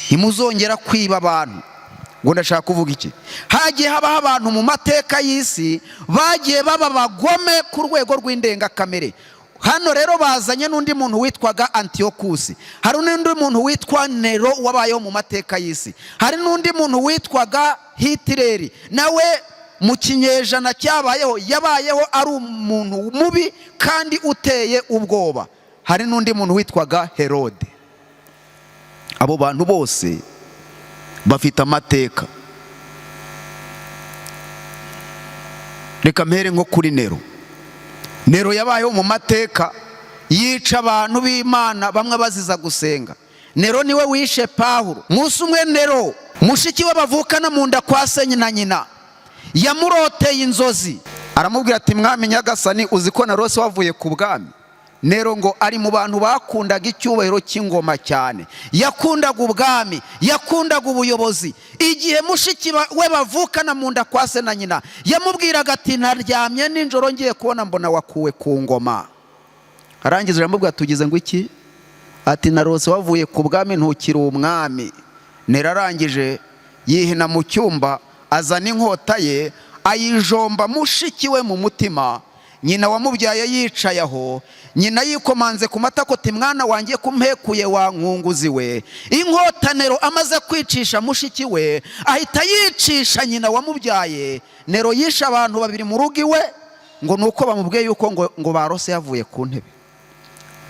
ntimuzongera kwiba abantu. ngo ndashaka kuvuga iki? Hagiye habaho abantu mu mateka y'isi bagiye baba bagome ku rwego rw'indengakamere. Hano rero bazanye n'undi muntu witwaga Antiyokusi, hari n'undi muntu witwa Nero wabayeho mu mateka y'isi, hari n'undi muntu witwaga Hitileri, nawe mu kinyejana cyabayeho yabayeho ari umuntu mubi kandi uteye ubwoba. Hari n'undi muntu witwaga Herode. Abo bantu bose bafite amateka. Reka mpere nko kuri Nero. Nero yabayeho mu mateka, yica abantu b'Imana bamwe baziza gusenga. Nero niwe wishe Pawulo. Munsi umwe Nero, mushiki we bavukana mu nda kwa se na nyina, yamuroteye inzozi, aramubwira ati mwami nyagasani, uzi ko narose wavuye ku bwami? Nero ngo ari mu bantu bakundaga icyubahiro cy'ingoma cyane, yakundaga ubwami, yakundaga ubuyobozi. Igihe mushiki we bavukana mu nda kwa se na nyina yamubwiraga ati naryamye ninjoro ngiye kubona mbona wakuwe ku ngoma, arangije aramubwira tugize ngo iki? Ati narose wavuye ku bwami ntukiri umwami. Nero arangije yihina mu cyumba, azana inkota ye ayijomba mushiki we mu mutima. Nyina wamubyaye yicaye aho, nyina yikomanze ku matako ati mwana wanjye kumpekuye wa nkunguzi we. Inkota Nero amaze kwicisha mushiki we ahita yicisha nyina wamubyaye. Nero yishe abantu babiri mu rugo iwe, ngo nuko bamubwiye yuko ngo barose yavuye ku ntebe.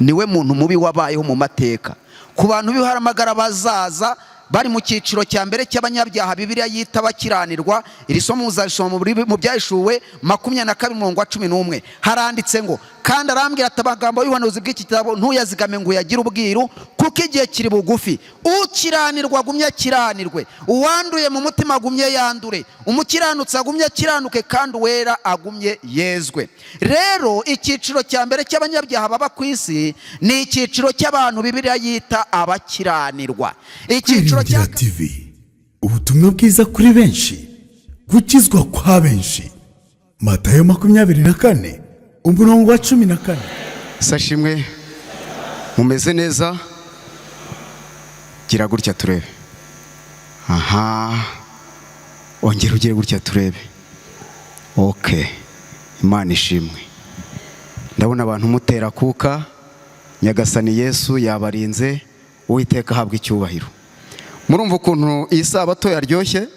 Niwe muntu mubi wabayeho mu mateka. Ku bantu biharamagara bazaza bari mu cyiciro cya mbere cy'abanyabyaha Bibiliya yita bakiranirwa. Iri somo muzasoma mu Byahishuwe 22:11. Haranditse ngo kandi arambwira ati amagambo y'ubuhanuzi bw'iki gitabo ntuyazigame ngo uyagire ubwiru, kuko igihe kiri bugufi. Ukiranirwa agumye akiranirwe, uwanduye mu mutima agumye yandure, umukiranutsi agumye akiranuke, kandi uwera agumye yezwe. Rero icyiciro cya mbere cy'abanyabyaha baba ku isi ni icyiciro cy'abantu Bibiliya yita abakiranirwa. Icyiciro cya TV, ubutumwa bwiza kuri benshi, gukizwa kwa benshi. Matayo 24:14. Sashimwe, mumeze neza? Gira gutya turebe. Aha, ongera ugire gutya turebe. Okay, Imana ishimwe. Ndabona abantu mutera kuka. Nyagasani Yesu yabarinze, Uwiteka ahabwa icyubahiro. Murumva ukuntu iyi sabato yaryoshye?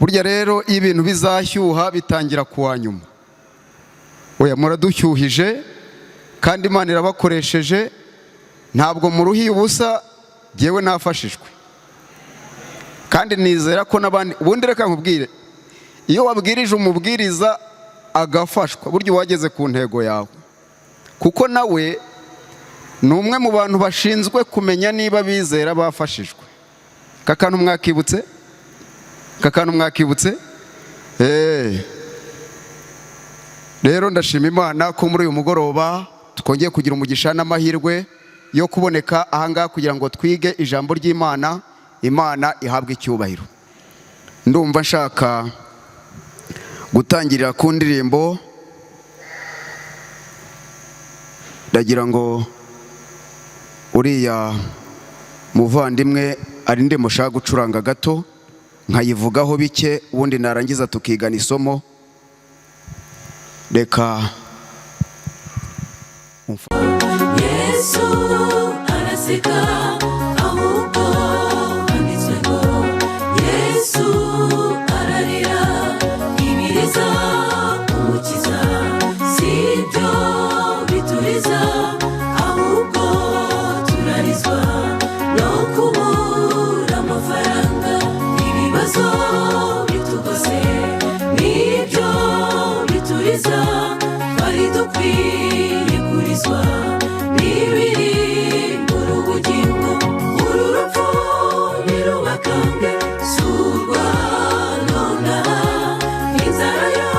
Burya rero ibintu bizashyuha bitangira kuwa nyuma. Oya, muradushyuhije kandi Imana irabakoresheje, ntabwo muruhiye ubusa. Jewe nafashijwe kandi nizera ko nabandi. Ubundi reka nkubwire, iyo wabwirije umubwiriza agafashwa, burya wageze ku ntego yawe, kuko nawe ni umwe mu bantu bashinzwe kumenya niba bizera bafashijwe. Kakantu mwakibutse? Rero ndashima Imana ko muri uyu mugoroba twongeye kugira umugisha n'amahirwe yo kuboneka ahangaha kugira ngo twige ijambo ry'Imana. Imana ihabwe icyubahiro. Ndumva nshaka gutangirira ku ndirimbo. Ndagira ngo uriya muvandimwe ari ndimo shaka gucuranga gato nkayivugaho bike, ubundi narangiza tukigana isomo. Reka Yesu araseka, ahubwo handitswe ngo Yesu ararira, ibiriza umukiza. Si ibyo bituriza, ahubwo turarizwa no kubura amafaranga. Ibibazo bitugose nibyo bituriza, twari dukwiye kurizwa n'ibiri muri ubugingo. Uru rupfu ntirubakange, surwa nonaha. Inzara yo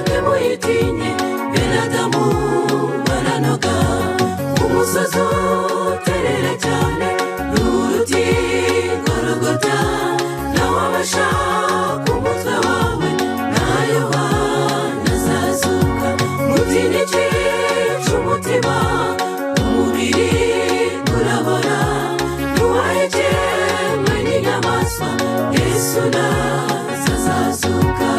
ntimuyitinye, bene Adamu baranoga. Umusozi uterera cyane n'uruti Gologota, nawe abashaka umutwe wawe nayo banazazuka. Mutinye cyica umutima, Yesu nazazuka.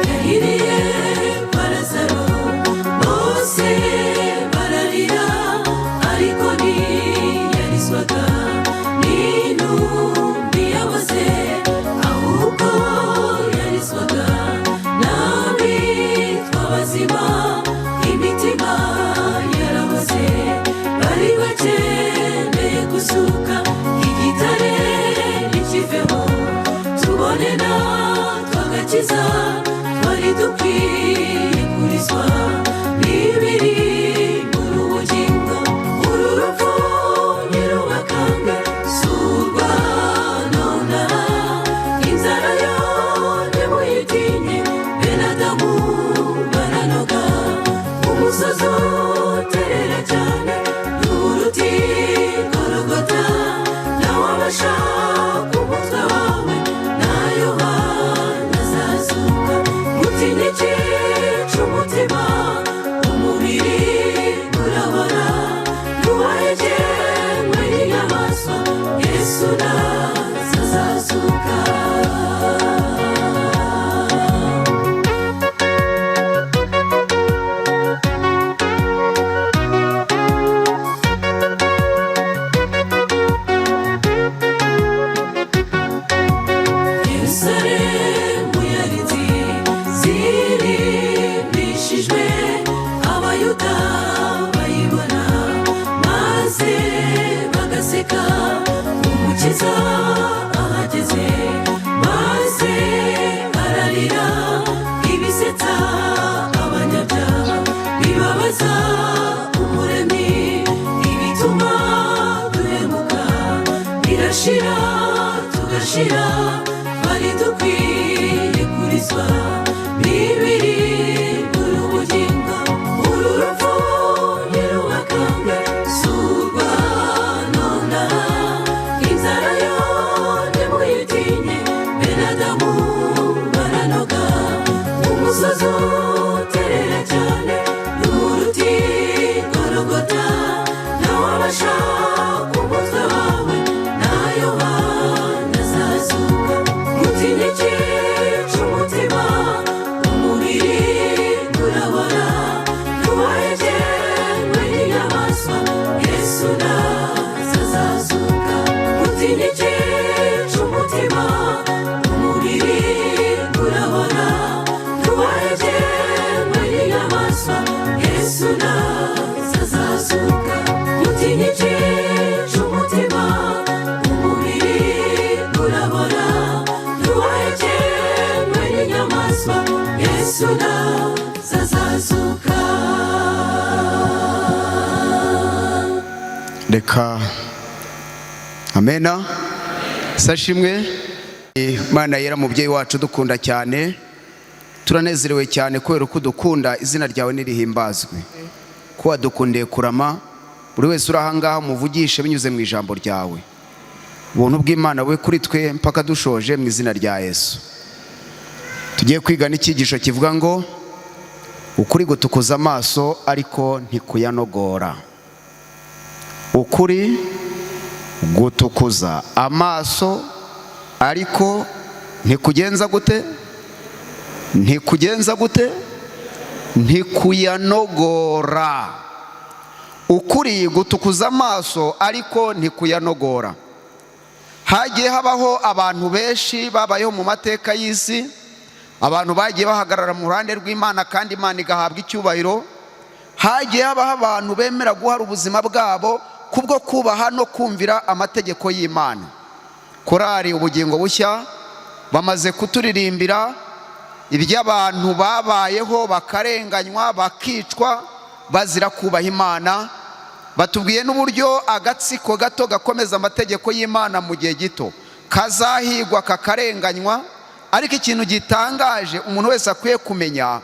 Yahiriye kwa Lazaro, bose bararira, ariko ntiyarizwaga n'intumbi yaboze, ahubwo yarizwaga n'abitwa bazima, imitima yaraboze. Bari bakeneye gusuka igitare ntikiveho, tubone natwe agakiza, twari dukwiye kurizwa n'ibiri muri ubugingo. Uru rupfu ntirubakange, si urwa nonaha, inzara yo ntimuyitinye, bene Adamu baranoga. Umusozi uterera cyane n'uruti Gologota, nawe abashaka umutwe wawe na Yohana azazuka. Mutinye cyica umutima, umubiri urabora, ntiwahegenwe n'inyamaswa, Yesu nazazuka. Yerusalemu yarinzi zirimbishijwe, abayuda bayibona maze bagaseka. Umukiza ahageze maze ararira, ibisetsa abanyabyaha, bibabaza Umuremyi, ibituma duhemuka birashira, tugashira, twari dukwiye kurizwa n'ibiri muri ubugingo. Uru rupfu ntirubakange, si urwa nonaha, inzara yo ntimuyitinye, bene Adamu baranoga. Umusozi uterera cyane n'uruti Gologota, nawe abashaka umutwe wawe na Yohana azazuka. Mutinye cyica umutima, umubiri urabora, ntiwahegenwe n'inyamaswa, Yesu nazazuka. Mutinye cyica umutima, umubiri urabora, ntiwahegenwe n'inyamaswa, Yesu nazazuka. Mutinye cyica umutima, umubiri urabora, ntiwahegenwe n'inyamaswa, Yesu nazazuka. reka amena sashimwe. Imana yera mubyeyi wacu dukunda cyane, turanezerewe cyane kubera uko dukunda. Izina ryawe nirihimbazwe, ko wadukundiye kurama. Buri wese uri ahangaha muvugishe binyuze mu ijambo ryawe. Ubuntu bw'Imana bube kuri twe mpaka dushoje, mu izina rya Yesu. Tugiye kwiga n'icyigisho kivuga ngo ukuri gutukuza amaso ariko ntikuyanogora. Ukuri gutukuza amaso ariko ntikugenza gute? Ntikugenza gute? Ntikuyanogora. Ukuri gutukuza amaso ariko ntikuyanogora. Hagiye habaho abantu benshi babayeho mu mateka y'isi, abantu bagiye bahagarara mu ruhande rw'Imana kandi Imana igahabwa icyubahiro. Hagiye habaho abantu bemera guhara ubuzima bwabo kubwo kubaha no kumvira amategeko y'Imana. Korali Ubugingo Bushya bamaze kuturirimbira iby'abantu babayeho bakarenganywa, bakicwa bazira kubaha Imana. Batubwiye n'uburyo agatsiko gato gakomeza amategeko y'Imana mu gihe gito kazahigwa kakarenganywa. Ariko ikintu gitangaje umuntu wese akwiye kumenya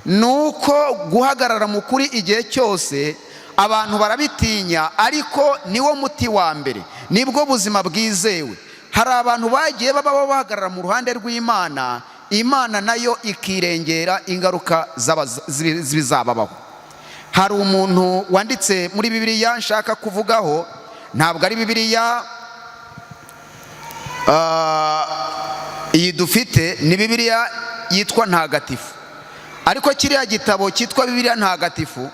nuko guhagarara mu kuri igihe cyose abantu barabitinya, ariko niwo muti wa mbere, nibwo buzima bwizewe. hari abantu bagiye baba bahagarara mu ruhande rw'Imana, Imana nayo ikirengera ingaruka z'ibizababaho. Hari umuntu wanditse muri Bibiliya nshaka kuvugaho, ntabwo ari Bibiliya iyi dufite, ni Bibiliya yitwa ntagatifu, ariko kiriya gitabo cyitwa Bibiliya ntagatifu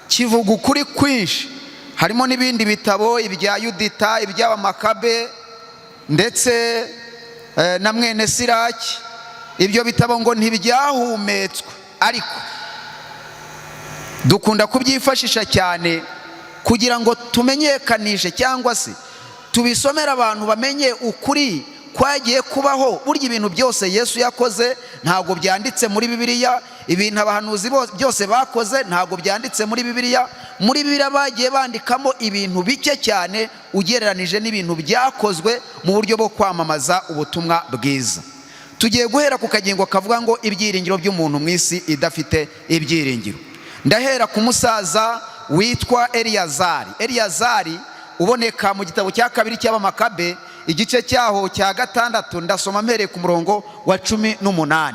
kivuga ukuri kwinshi. Harimo n'ibindi bitabo, ibya Yudita, iby'Abamakabe ndetse na mwene Siraki. Ibyo bitabo ngo ntibyahumetswe, ariko dukunda kubyifashisha cyane kugira ngo tumenyekanishe cyangwa se tubisomere abantu bamenye ukuri kwagiye kubaho. Burya ibintu byose Yesu yakoze ntabwo byanditse muri Bibiliya, ibintu abahanuzi byose bakoze ntabwo byanditse muri Bibiliya. Muri Bibiliya bagiye bandikamo ibintu bike cyane ugereranije n'ibintu byakozwe mu buryo bwo kwamamaza ubutumwa bwiza. Tugiye guhera ku kagingo kavuga ngo ibyiringiro by'umuntu mu isi idafite ibyiringiro. Ndahera ku musaza witwa Eliyazari. Eliyazari uboneka mu gitabo cya kabiri cy'Abamakabe igice cyaho cya 6, ndasoma mpereye ku murongo wa 18,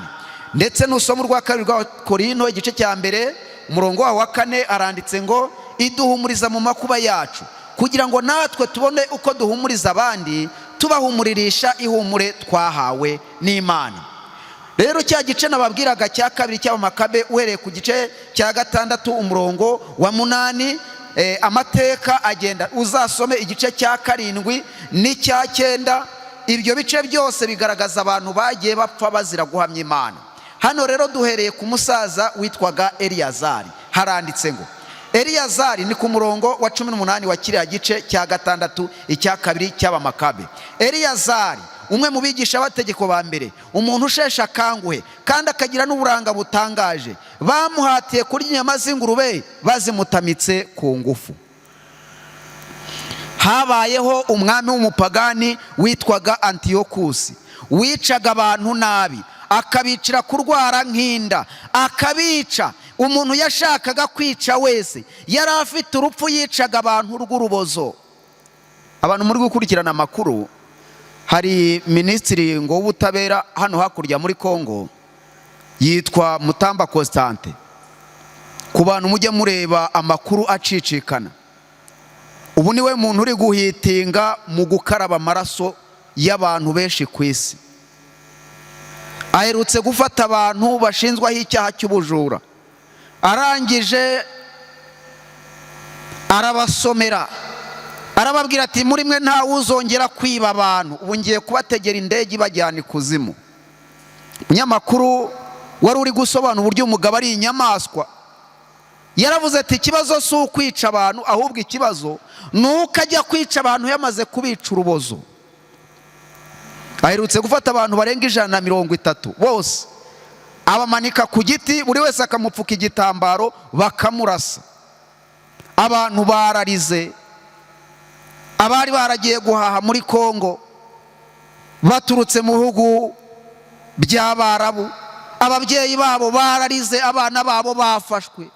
ndetse n'usoma urwa kabiri rwa Korinto igice cya mbere umurongo wa 4 aranditse ngo iduhumuriza mu makuba yacu, kugira ngo natwe tubone uko duhumuriza abandi, tubahumuririsha ihumure twahawe n'Imana. Rero cya gice nababwiraga cya kabiri cy'Abamakabe uhereye ku gice cya 6 umurongo wa 8, amateka agenda, uzasome igice cya 7 n'icya 9. Ibyo bice byose bigaragaza abantu bagiye bapfa bazira guhamya Imana. Hano rero duhereye ku musaza witwaga Eliyazari. Haranditse ngo Eliyazari ni ku murongo wa 18 wa kiriya gice cya 6 icya kabiri cy'Abamakabe. Eliyazari umwe mu bigisha abategeko ba mbere, umuntu ushesha akanguhe kandi akagira n'uburanga butangaje, bamuhatiye kurya inyama z'ingurube bazimutamitse ku ngufu. Habayeho umwami w'umupagani witwaga Antiyokusi, wicaga abantu nabi, akabicira kurwara nk'inda, akabica. Umuntu yashakaga kwica wese yari afite urupfu, yicaga abantu rw'urubozo. Abantu muri gukurikirana amakuru, hari minisitiri ngo w'ubutabera hano hakurya muri Kongo yitwa Mutamba Constante. Ku bantu mujye mureba amakuru acicikana, ubu niwe muntu uri guhitinga mu gukaraba amaraso y'abantu benshi ku isi. Aherutse gufata abantu bashinzwaho icyaha cy'ubujura, arangije arabasomera, arababwira ati muri mwe nta uzongera kwiba abantu, ubu ngiye kubategera indege ibajyana ikuzimu. Umunyamakuru wari uri gusobanura uburyo umugabo ari inyamaswa yaravuze ati ikibazo si ukwica abantu, ahubwo ikibazo ni uko ajya kwica abantu yamaze kubica urubozo. Aherutse gufata abantu barenga 130 bose abamanika ku giti, buri wese akamupfuka igitambaro, bakamurasa. Abantu bararize, abari baragiye guhaha muri Kongo baturutse mu bihugu by'Abarabu, ababyeyi babo bararize, abana babo bafashwe.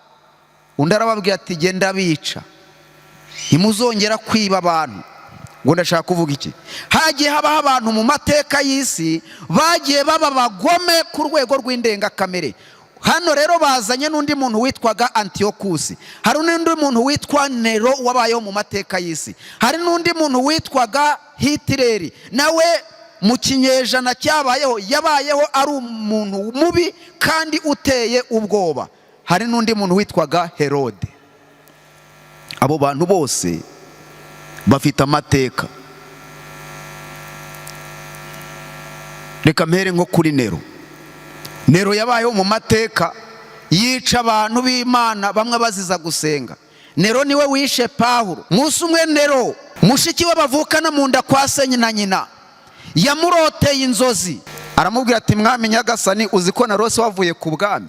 Undi arababwira ati genda bica, ntimuzongera kwiba abantu. Ngo ndashaka kuvuga iki? Hagiye habaho abantu mu mateka y'isi bagiye baba bagome ku rwego rw'indengakamere. Hano rero bazanye n'undi muntu witwaga Antiyokusi, hari n'undi muntu witwa Nero wabayeho mu mateka y'isi, hari n'undi muntu witwaga Hitleri, nawe mu kinyejana cyabayeho yabayeho ari umuntu mubi kandi uteye ubwoba. Hari n'undi muntu witwaga Herode. Abo bantu bose bafite amateka. Reka mpere nko kuri Nero. Nero yabayeho mu mateka, yica abantu b'Imana bamwe baziza gusenga. Nero niwe wishe Pawulo. Musi umwe Nero, mushiki we bavukana mu nda kwa se na nyina, yamuroteye inzozi, aramubwira ati mwami nyagasani, uzi ko narose wavuye ku bwami.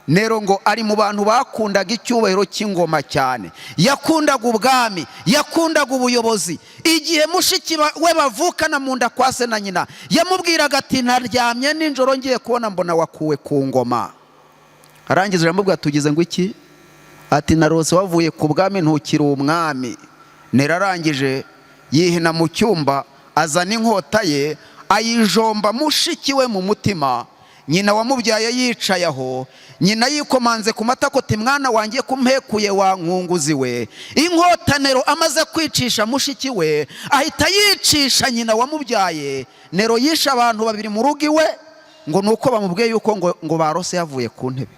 Nero ngo ari mu bantu bakundaga icyubahiro cy'ingoma cyane, yakundaga ubwami, yakundaga ubuyobozi. Igihe mushiki we bavukana mu nda kwa se na nyina yamubwiraga ati naryamye ninjoro ngiye kubona mbona wakuwe ku ngoma, arangiza aramubwira tugize ngo iki? Ati narose wavuye ku bwami ntukiri umwami. Nero arangije yihina mu cyumba azana inkota ye ayijomba mushiki we mu mutima. Nyina wamubyaye yicaye aho, nyina yikomanze ku matako ati mwana wanjye kumpekuye wa nkunguzi we. Inkota Nero amaze kwicisha mushiki we ahita yicisha nyina wamubyaye. Nero yisha abantu babiri mu rugo iwe ngo nuko bamubwiye yuko ngo barose yavuye ku ntebe.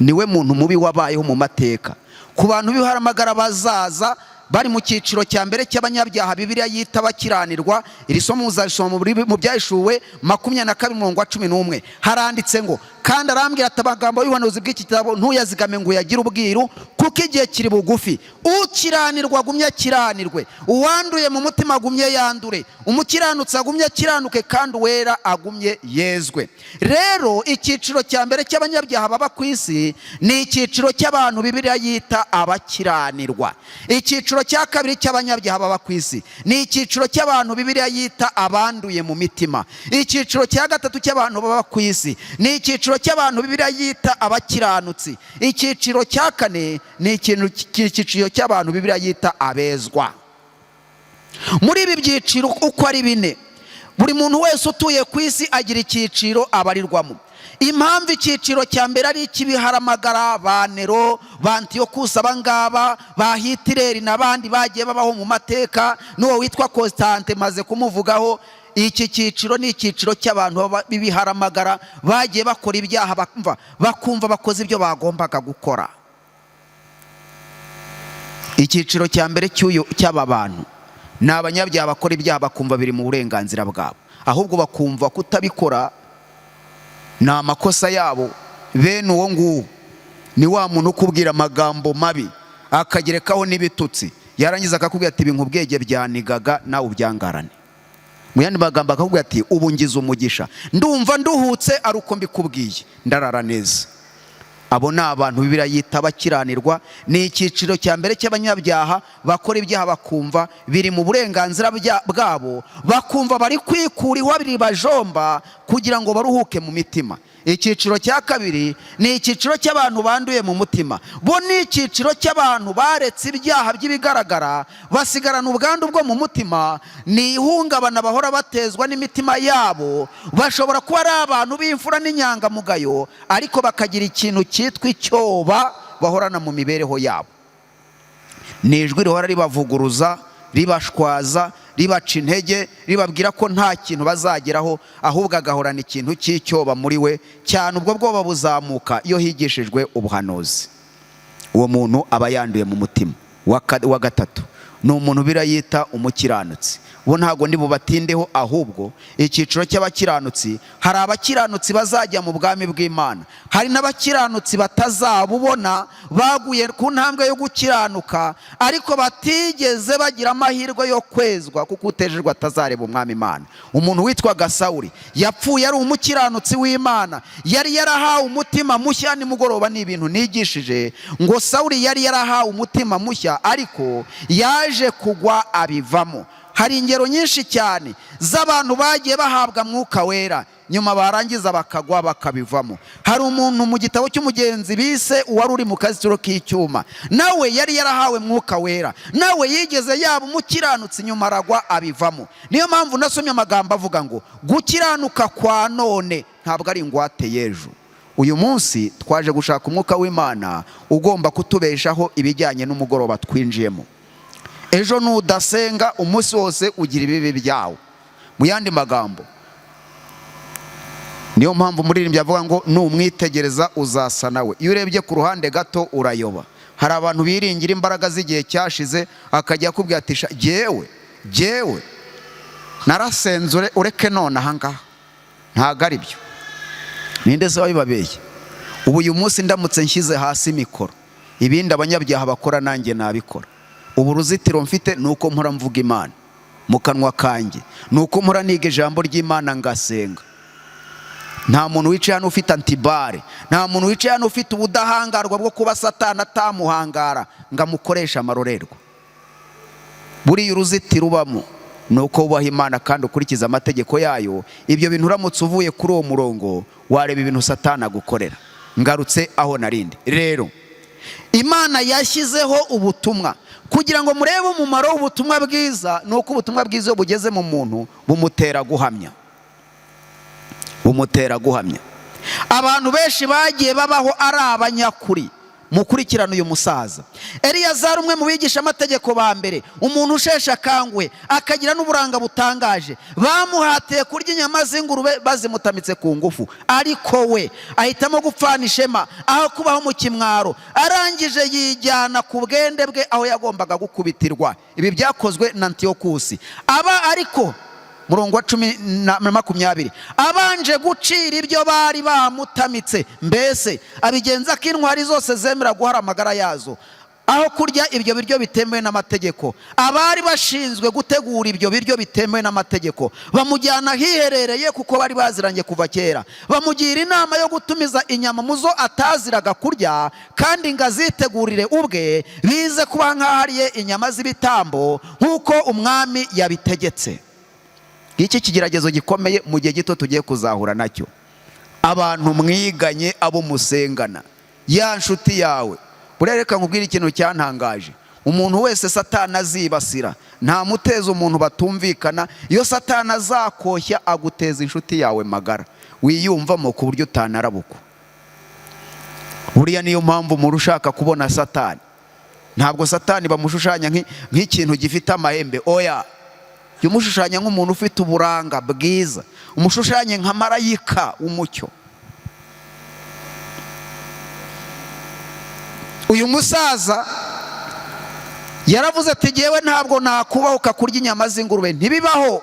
Niwe muntu mubi wabayeho mu mateka. Ku bantu biharamagara bazaza bari mu cyiciro cya mbere cy'abanyabyaha Bibiliya yita abakiranirwa. Iri somo muzasoma mu Byahishuwe 22:11 haranditse ngo kandi arambwira ati amagambo y'ubuhanuzi bw'iki gitabo ntuyazigame ngo uyagire ubwiru kuko igihe kiri bugufi. Ukiranirwa agumye akiranirwe, uwanduye mu mutima agumye yandure, umukiranutsi agumye akiranuke, kandi uwera agumye yezwe. Rero icyiciro cya mbere cy'abanyabyaha baba ku isi ni icyiciro cy'abantu Bibiliya yita abakiranirwa. Icyiciro cya kabiri cy'abanyabyaha baba ku isi ni icyiciro cy'abantu Bibiliya yita abanduye mu mitima. Icyiciro cya gatatu cy'abantu baba ku isi ni icyiciro cy'abantu Bibiliya yita abakiranutsi. Icyiciro cya kane ni icyiciro cy'abantu Bibiliya yita abezwa. Muri ibi byiciro uko ari bine, buri muntu wese utuye ku isi agira icyiciro abarirwamo. Impamvu icyiciro cya mbere ari icy'ibiharamagara, ba Nero, ba Antiyokusi, abangaba ba Hitireri n'abandi bagiye babaho mu mateka, n'uwo witwa Constante maze kumuvugaho. Iki cyiciro ni icyiciro cy'abantu b'ibiharamagara bagiye bakora ibyaha bakumva bakoze ibyo bagombaga gukora. Icyiciro cya mbere cy'aba bantu ni abanyabyaha bakora ibyaha bakumva biri mu burenganzira bwabo, ahubwo bakumva kutabikora ni amakosa yabo. Bene uwo nguwo ni wa muntu ukubwira amagambo mabi akagerekaho n'ibitutsi, yarangiza akakubwira ati ibinkubwege byanigaga nawe ubyangarane. Mu yandi magambo akakubwira ati ubu ngize umugisha, ndumva nduhutse ari uko mbikubwiye, ndarara neza. Abo ni abantu Bibiliya yita abakiranirwa. Ni icyiciro cya mbere cy'abanyabyaha bakora ibyaha bakumva biri mu burenganzira bwabo, bakumva bari kwikura ihwabiri bajomba kugira ngo baruhuke mu mitima. Icyiciro cya kabiri ni icyiciro cy'abantu banduye mu mutima. Bo ni icyiciro cy'abantu baretse ibyaha by'ibigaragara basigarana ubwandu bwo mu mutima. Ni ihungabana bahora batezwa n'imitima yabo. Bashobora kuba ari abantu b'imfura n'inyangamugayo, ariko bakagira ikintu cyitwa icyoba bahorana mu mibereho yabo. Ni ijwi rihora ribavuguruza, ribashwaza, ribaca intege, ribabwira ko nta kintu bazageraho, ahubwo agahorana ikintu cy'icyoba muri we, cyane ubwo bwoba buzamuka iyo higishijwe ubuhanuzi. Uwo muntu aba yanduye mu mutima. Wa gatatu ni umuntu Bibiliya yita umukiranutsi. Bo ntabwo ndi bubatindeho, ahubwo icyiciro cy'abakiranutsi, hari abakiranutsi bazajya mu bwami bw'Imana, hari n'abakiranutsi batazabubona baguye ku ntambwe yo gukiranuka, ariko batigeze bagira amahirwe yo kwezwa kuko utejejwe atazareba umwami Imana. Umuntu witwaga Sawuli yapfuye ari umukiranutsi w'Imana, yari yarahawe umutima mushya. Nimugoroba ni ibintu nigishije ngo Sawuli yari yarahawe umutima mushya, ariko yaje kugwa abivamo. Hari ingero nyinshi cyane z'abantu bagiye bahabwa mwuka wera nyuma barangiza bakagwa bakabivamo. Hari umuntu mu gitabo cy'umugenzi bise uwari uri mu kazitiro k'icyuma, nawe yari yarahawe mwuka wera, nawe yigeze yaba umukiranutsi nyuma aragwa abivamo. Niyo mpamvu nasomye amagambo avuga ngo gukiranuka kwa none ntabwo ari ingwate y'ejo. Uyu munsi twaje gushaka umwuka w'Imana ugomba kutubeshaho ibijyanye n'umugoroba twinjiyemo. Ejo nudasenga umunsi wose ugira ibibi byawo. Mu yandi magambo, niyo mpamvu umuririmbyi avuga ngo numwitegereza uzasa nawe. Iyo urebye ku ruhande gato urayoba. Hari abantu biringira imbaraga z'igihe cyashize, akajya akubwira ati jyewe narasenze ureke none ahangaha. Ntabwo ari byo. Ninde se wabibabeye? Ubu uyu munsi ndamutse nshyize hasi mikoro, ibindi abanyabyaha bakora nanjye nabikora. Ubu uruzitiro mfite ni uko mpora mvuga Imana mu kanwa kanjye, ni uko mpora niga ijambo ry'Imana ngasenga. Nta muntu wicaye hano ufite antibare, nta muntu wicaye hano ufite ubudahangarwa bwo kuba Satani atamuhangara ngo amukoreshe amarorerwa. Buriya uruzitiro ubamo ni uko wubaha Imana kandi ukurikiza amategeko yayo. Ibyo bintu uramutse uvuye kuri uwo murongo wareba ibintu Satani agukorera. Ngarutse aho narindi. Rero Imana yashyizeho ubutumwa kugira ngo murebe umumaro w'ubutumwa bwiza. Ni uko ubutumwa bwiza iyo bugeze mu muntu bumutera guhamya, bumutera guhamya. Abantu benshi bagiye babaho ari abanyakuri. Mukurikirana uyu musaza Eliyazari, umwe mu bigisha amategeko ba mbere, umuntu usheshe akanguhe akagira n'uburanga butangaje. Bamuhatiye kurya inyama z'ingurube bazimutamitse ku ngufu, ariko we ahitamo gupfana ishema aho kubaho mu kimwaro. Arangije yijyana ku bwende bwe aho yagombaga gukubitirwa. Ibi byakozwe na Antiyokusi. Ariko murongo wa 10-20, abanje gucira ibyo bari bamutamitse, mbese abigenza ko intwari zose zemera guhara amagara yazo, aho kurya ibyo biryo bitemewe n'amategeko. Abari bashinzwe gutegura ibyo biryo bitemewe n'amategeko bamujyana hiherereye, kuko bari baziranye kuva kera. Bamugira inama yo gutumiza inyama muzo ataziraga kurya, kandi ngo azitegurire ubwe, bize kuba nk'ahariye inyama z'ibitambo nk'uko umwami yabitegetse. Iki kigeragezo gikomeye mu gihe gito tugiye kuzahura nacyo. Abantu mwiganye, abo musengana, ya nshuti yawe. Burereka nkubwira ikintu cyantangaje. Umuntu wese Satani azibasira, nta muteza umuntu batumvikana. Iyo Satani azakoshya aguteza inshuti yawe magara, wiyumvamo ku buryo utanarabukwa. Buriya niyo mpamvu umuntu ushaka kubona Satani, ntabwo Satani bamushushanya nk'ikintu gifite amahembe. Oya, umushushanya nk'umuntu ufite uburanga bwiza, umushushanye nka marayika w'umucyo. Uyu musaza yaravuze ati, jyewe ntabwo nakubahuka kurya inyama z'ingurube, ntibibaho.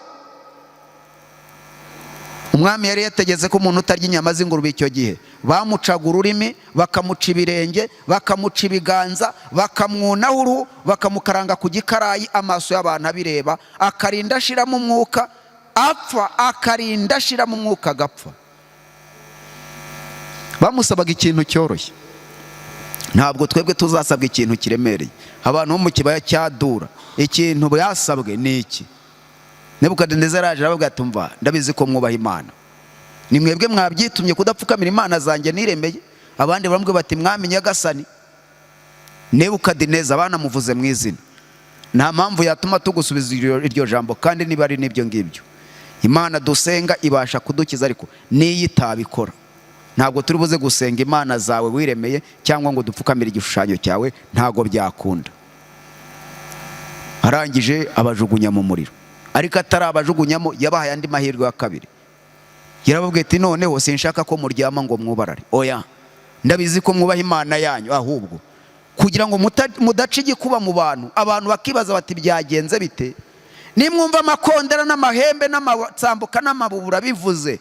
Umwami yari yategetse ko umuntu utarya inyama z'ingurube icyo gihe bamucaga ururimi, bakamuca ibirenge, bakamuca ibiganza, bakamwunaho uruhu, bakamukaranga ku gikarayi, amaso y'abantu abireba, akarinda ashiramo umwuka apfa, akarinda ashiramo umwuka agapfa. Bamusabaga ikintu cyoroshye. Ntabwo twebwe tuzasabwa ikintu kiremereye. Abantu bo mu kibaya cya Dura, ikintu byasabwe ni iki? Nebukadinezari araje aravuga ati, umva, ndabizi ko mwubaha Imana, ni mwebwe mwabyitumye kudapfukamira imana zanjye niremeye. Abandi baramubwira bati, mwami nyagasani. Nebukadinezari banamuvuze mu izina. Nta mpamvu yatuma tugusubiza iryo jambo, kandi niba ari n'ibyo ngibyo. Imana dusenga ibasha kudukiza, ariko niyo itabikora ntabwo turi buze gusenga imana zawe wiremeye cyangwa ngo dupfukamire igishushanyo cyawe, ntabwo byakunda. Arangije abajugunya mu muriro, ariko atari abajugunyamo yabahaye andi mahirwe ya kabiri. Yarababwiye ati, noneho sinshaka ko muryama ngo mwubarare. Oya, ndabizi ko mwubaha Imana yanyu, ahubwo kugira ngo mudaca igikuba mu bantu, abantu bakibaza bati byagenze bite? Nimwumva amakondera n'amahembe n'amatsambuka n'amabubura bivuze,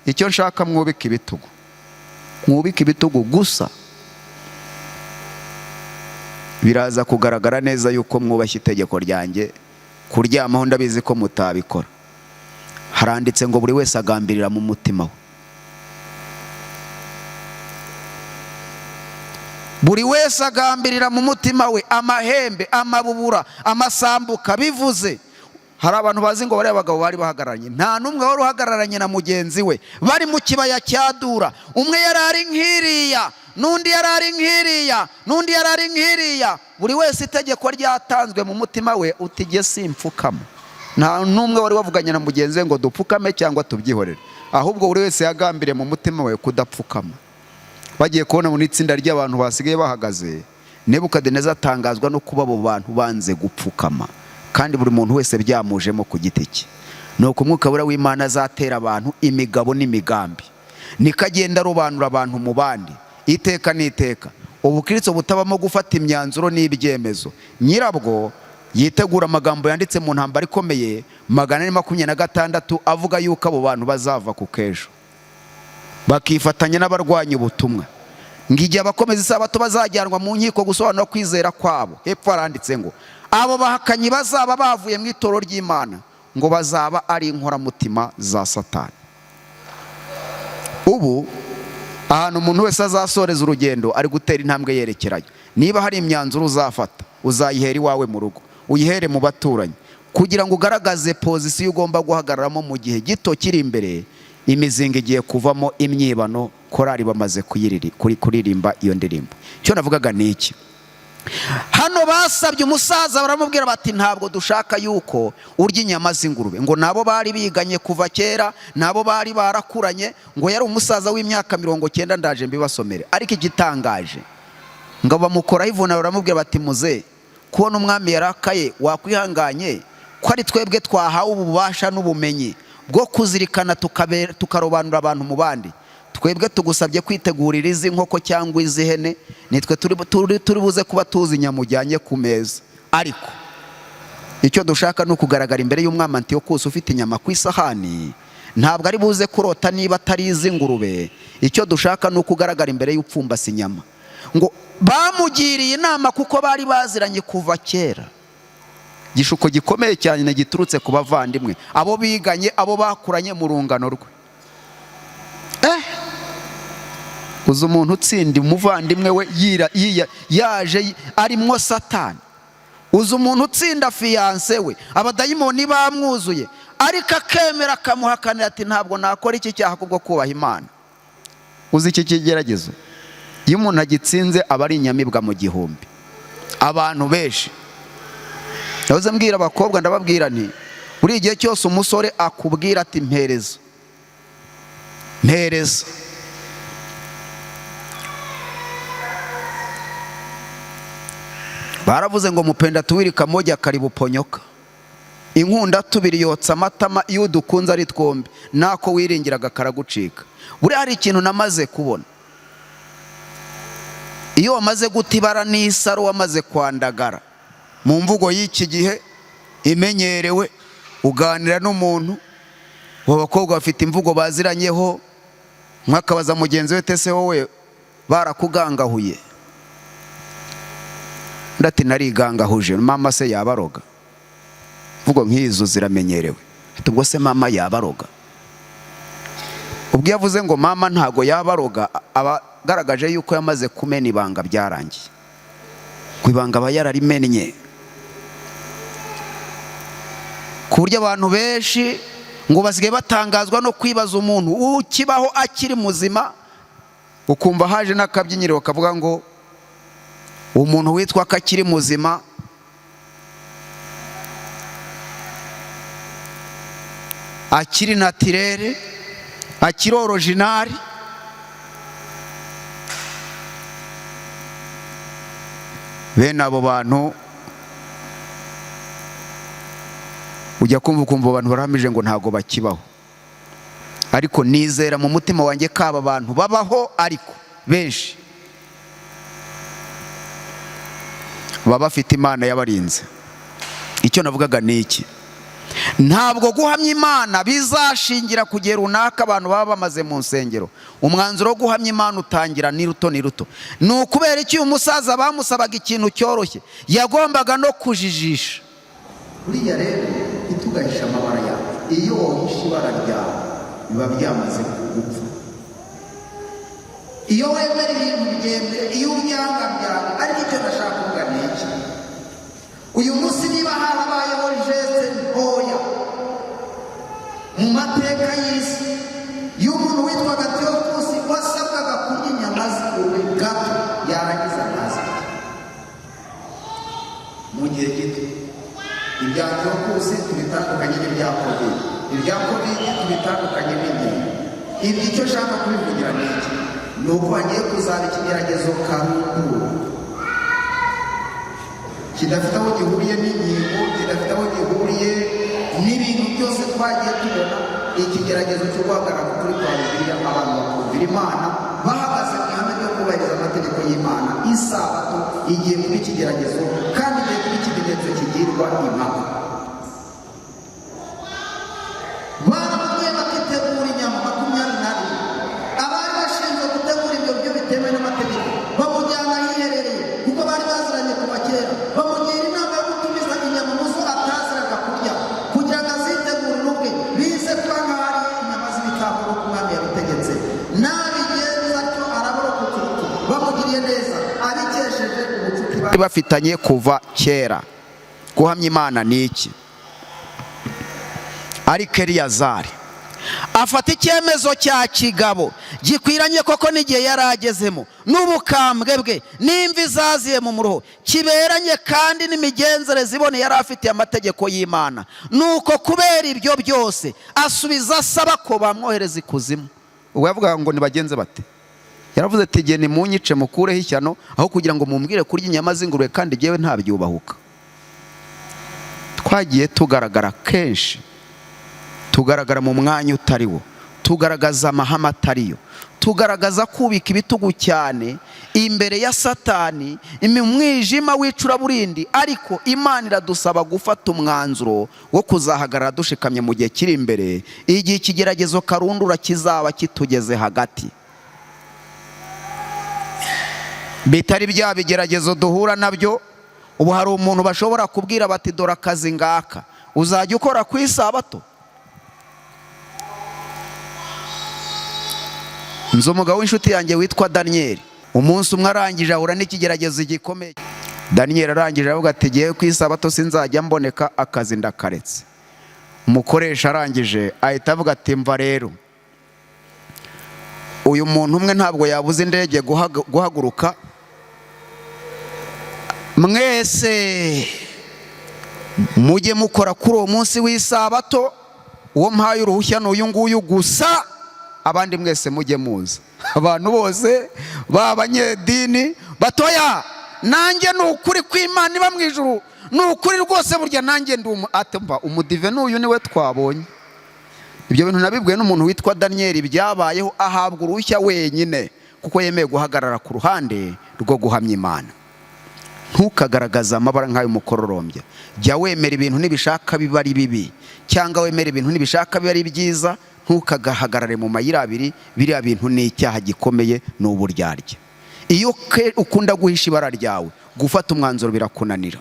icyo nshaka mwubike ibitugu, mwubike ibitugu gusa. Biraza kugaragara neza yuko mwubashye itegeko ryanjye. Kuryamaho ndabizi ko mutabikora. Haranditse ngo buri wese agambirira mu mutima we. Buri wese agambirira mu mutima we, amahembe, amabubura, amasambuka bivuze. Hari abantu bazi ngo bari abagabo bari bahagararanye, nta numwe wari uhagararanye na mugenzi we. Bari mu kibaya cya Dura, umwe yarari nkiriya, nundi yarari nkiriya, nundi yarari nkiriya. Buri wese itegeko ryatanzwe mu mutima we, utige simpfukama. Nta numwe wari wavuganye na mugenzi we ngo dupfukame cyangwa tubyihorere, ahubwo buri wese yagambiriye mu mutima we kudapfukama. Bagiye kubona mu itsinda ry'abantu basigaye bahagaze, Nebukadinezari atangazwa no kuba abo bantu banze gupfukama, kandi buri muntu wese byamujemo ku giti cye. Nuko umwuka wera w'Imana azatera abantu imigabo n'imigambi, nikagenda arobanura abantu mu bandi iteka n'iteka. Ubukristo butabamo gufata imyanzuro n'ibyemezo. Nyirabwo yitegura amagambo yanditse mu ntambara ikomeye 426 avuga yuko abo bantu bazava ku kejo, bakifatanya n'abarwanya ubutumwa. Ngijya abakomeza isabato bazajyanwa mu nkiko gusobanura kwizera kwabo. Hepfo haranditse ngo abo bahakanyi bazaba bavuye mu itoro ry'Imana, ngo bazaba ari inkoramutima za Satani. Ubu ahantu umuntu wese azasoreza urugendo ari gutera intambwe yerekerayo. Niba hari imyanzuro uzafata, uzayihera iwawe mu rugo, uyihere mu baturanyi, kugira ngo ugaragaze pozisiyo ugomba guhagararamo mu gihe gito kiri imbere. Imizinga igiye kuvamo imyibano korari bamaze kuririmba iyo ndirimbo. Icyo navugaga ni iki? Hano basabye umusaza baramubwira bati ntabwo dushaka yuko urya inyama z'ingurube. Ngo nabo bari biganye kuva kera, nabo bari barakuranye, ngo yari umusaza w'imyaka 90 ndaje mbibasomere. Ariko igitangaje ngo bamukora ivuna baramubwira bati muze kubona umwami yarakaye wakwihanganye ko ari twebwe twahawe ububasha n'ubumenyi bwo kuzirikana tukarobanura abantu mu bandi. Twebwe tugusabye kwitegurira izi nkoko cyangwa izi hene, nitwe turi buze kuba tuzi nyamujyanye ku meza. Ariko icyo dushaka no kugaragara imbere y'umwami Antiyokusi ufite inyama ku isahani, ntabwo ari buze kurota niba atari izi ngurube. Icyo dushaka no kugaragara imbere y'upfumbase inyama. Ngo bamugiriye inama kuko bari baziranye kuva kera. Gishuko gikomeye cyane giturutse ku bavandimwe, abo biganye, abo bakuranye mu rungano rwe. Uzi umuntu utsinda umuvandimwe we yaje arimwo Satani. Uzi umuntu utsinda fiyanse we abadayimoni bamwuzuye, ariko akemera akamuhakanira ati ntabwo nakora iki cyaha kubwo kubaha Imana. Uzi iki kigeragezo? Iyo umuntu agitsinze aba ari inyamibwa mu gihumbi. Abantu benshi yahoze mbwira abakobwa, ndababwira nti buri gihe cyose umusore akubwira ati mpereza baravuze ngo mupenda tuwili kamoja karibuponyoka, inkunda tubiri yotsa amatama, iyo udukunze ari twombi nako wiringiraga karagucika. Buri hari ikintu namaze kubona, iyo wamaze gutibara n'isaro, wamaze kwandagara mu mvugo y'iki gihe imenyerewe, uganira n'umuntu, abakobwa bafite imvugo baziranyeho, mwakabaza mugenzi we tese wowe barakugangahuye? Ndati narigangahuje. Mama se yabaroga? Mvugo nk'izo ziramenyerewe. Ubwo se mama yabaroga? Ubwo yavuze ngo mama ntago yabaroga, abagaragaje yuko yamaze kumena ibanga byarangiye. Kwibanga aba yararimenye. Ku buryo abantu benshi ngo basigaye batangazwa no kwibaza umuntu ukibaho akiri muzima, ukumva haje n'akabyiniro kavuga ngo umuntu witwa kakiri muzima akiri natirere, akiri originari. Bene abo bantu ujya kumva abantu barahamije ngo ntago bakibaho. Ariko nizera mu mutima wanjye kaba abantu babaho, ariko benshi baba bafite Imana yabarinze. Icyo navugaga ni iki? Ntabwo guhamya Imana bizashingira ku gihe runaka abantu baba bamaze mu nsengero. Umwanzuro wo guhamya Imana utangira ni ruto. Ni ukubera iki uyu musaza bamusabaga ikintu cyoroshye, yagombaga no kujijisha. Buriya rero itugahisha amabara yawe. Iyo wohisha ibara ryawe biba byamaze gupfa. Iyo wemera ibintu bigendere, iyo ubyanga byawe. Ariko icyo ndashaka kuvuga ni iki? Uyu munsi niba harabayeho jeste ntoya mu mateka y'isi y'umuntu witwaga Antiyokusi wasabwaga kurya inyama z'ingurube gato yarangiza akazi mu gihe gito. Ibya Antiyokusi tubitandukanye n'ibya Covid, ibya Covid tubitandukanye n'ingingo. Icyo nshaka kubivugira ni iki? Ni uko hagiye kuzaba ikigeragezo karundura kidafite aho gihuriye n'ingingo, kidafite aho gihuriye n'ibintu byose twagiye tubona. Ikigeragezo cyo guhagarara kuri kwa Bibiliya, abantu bakumvira Imana bahagaze mu ihame ryo kubahiriza amategeko y'Imana. Isabato igiye kuba ikigeragezo, kandi igiye kuba ikimenyetso kigirwa impaka. Baramugiye bakitegura inyama 22. Abari bashinzwe gutegura ibyo byo bitemewe n'amategeko bamujyana ahiherereye, kuko bari baziranye kuva kera. Bamugira inama yo gutumiza inyama muzo ataziraga kurya kugira ngo azitegure n'ubwe, bize kuba nk'ahari inyama z'ibitambo nk'uko umwami yabitegetse. Nabigenza atyo arabarokotse urupfu. Bamugiriye neza, abikesheje ubucuti bari bafitanye kuva kera. Guhamya Imana ni iki? Ariko Eliyazari afata icyemezo cya kigabo gikwiranye koko n'igihe yari agezemo, n'ubukambwe bwe n'imvi zaziye mu muruho, kiberanye kandi n'imigenzereze iboneye yari afitiye amategeko y'Imana. Nuko kubera ibyo byose asubiza asaba ko bamwohereza ikuzimu. Ubwo yavugaga ngo nibagenze bate? Yaravuze ati igihe nimunyice mukureho ishyano, aho kugira ngo mumbwire kurya inyama z'ingurube kandi jyewe ntabyubahuka. Twagiye tugaragara kenshi, tugaragara mu mwanya utari wo, tugaragaza amahame atariyo, tugaragaza kubika ibitugu cyane imbere ya Satani, umwijima w'icuraburindi. Ariko Imana iradusaba gufata umwanzuro wo kuzahagarara dushikamye mu gihe kiri imbere, igihe ikigeragezo karundura kizaba kitugeze hagati. Bitari bya bigeragezo duhura nabyo. Ubu hari umuntu bashobora kubwira bati dore akazi ngaka uzajya ukora ku isabato. Nzi umugabo w'inshuti yanjye witwa Daniel. Umunsi umwe arangije ahura n'ikigeragezo gikomeye. Daniel arangije avuga ati giye ku isabato sinzajya mboneka, akazi ndakaretse. Umukoresha arangije ahita avuga ati mva rero, uyu muntu umwe ntabwo yabuze indege guhaguruka, mwese mujye mukora kuri uwo munsi w'isabato, uwo mpaye uruhushya n'uyu nguyu gusa, abandi mwese mujye muza. Abantu bose b'abanyedini batoya, nanjye ni ukuri kw'Imana iba mu ijuru, ni ukuri rwose, burya nanjye ndi atumva umudive n'uyu niwe twabonye. Ibyo bintu nabibwiwe n'umuntu witwa Daniel, byabayeho ahabwa uruhushya wenyine kuko yemeye guhagarara ku ruhande rwo guhamya Imana. Ntukagaragaza amabara nk'ayo mukororombya. Jya wemera ibintu nibishaka biba ari bibi, cyangwa wemera ibintu nibishaka biba ari byiza. Ntukagahagarare mu mayira abiri. Biriya bintu ni icyaha gikomeye, ni uburyarya. Iyo ukunda guhisha ibara ryawe, gufata umwanzuro birakunanira.